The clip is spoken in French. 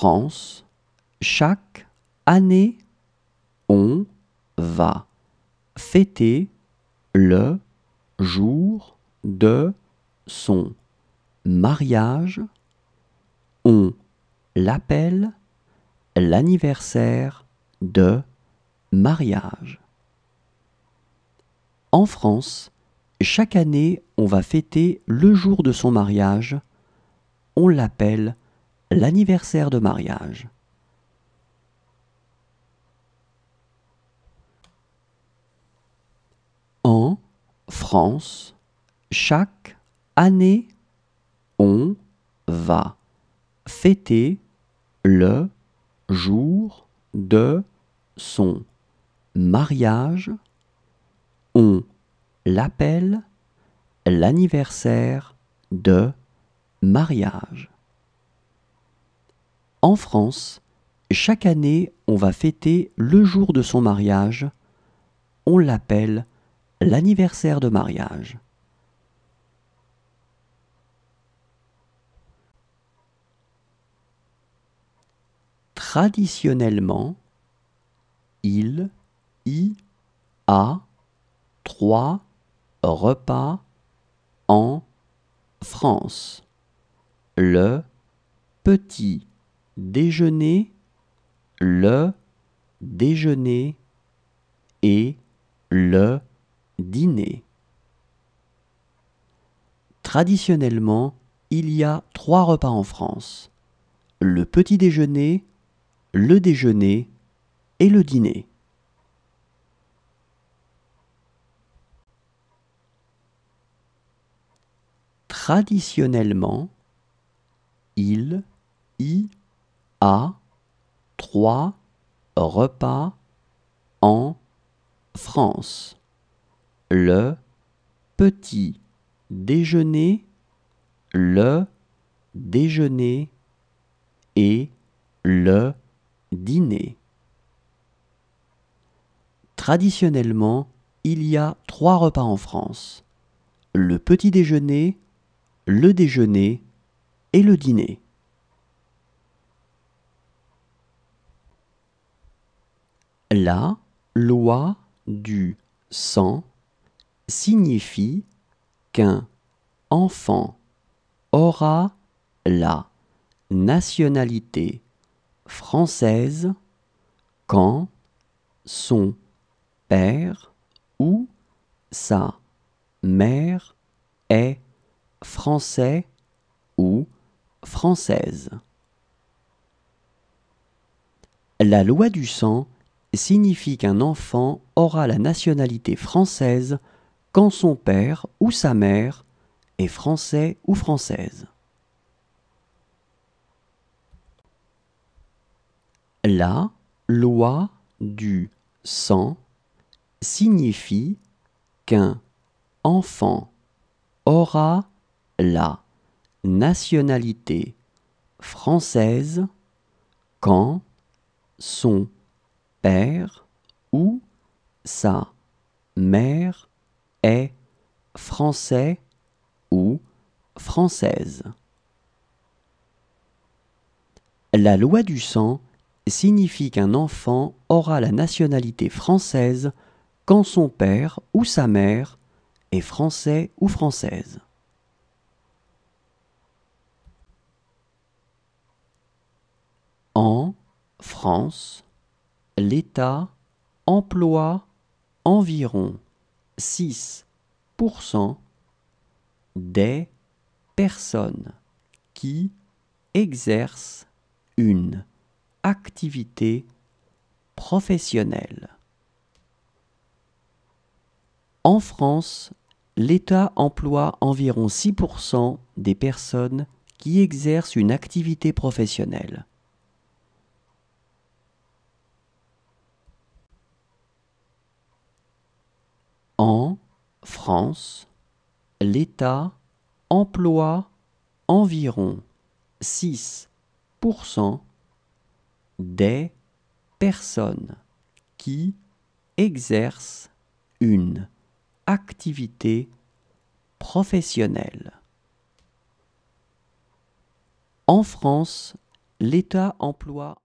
France, chaque année, on va fêter le jour de son mariage. On l'appelle l'anniversaire de mariage. En France, chaque année, on va fêter le jour de son mariage. On l'appelle l'anniversaire de mariage. En France, chaque année, on va fêter le jour de son mariage. On l'appelle l'anniversaire de mariage. En France, chaque année, on va fêter le jour de son mariage. On l'appelle l'anniversaire de mariage. Traditionnellement, il y a 3 repas en France. Le petit déjeuner, le déjeuner et le dîner. Traditionnellement, il y a 3 repas en France. Le petit déjeuner, le déjeuner et le dîner. Traditionnellement, il y a 3 repas en France. Le petit déjeuner, le déjeuner et le dîner. Traditionnellement, il y a 3 repas en France. Le petit déjeuner, le déjeuner et le dîner. La loi du sang signifie qu'un enfant aura la nationalité française quand son père ou sa mère est français ou française. La loi du sang signifie qu'un enfant aura la nationalité française quand son père ou sa mère est français ou française. La loi du sang signifie qu'un enfant aura la nationalité française quand son père ou sa mère est français ou française. La loi du sang signifie qu'un enfant aura la nationalité française quand son père ou sa mère est français ou française. En France, l'État emploie environ 6% des personnes qui exercent une activité professionnelle. En France, l'État emploie environ 6% des personnes qui exercent une activité professionnelle. En France, l'État emploie environ 6% des personnes qui exercent une activité professionnelle. En France, L'État emploie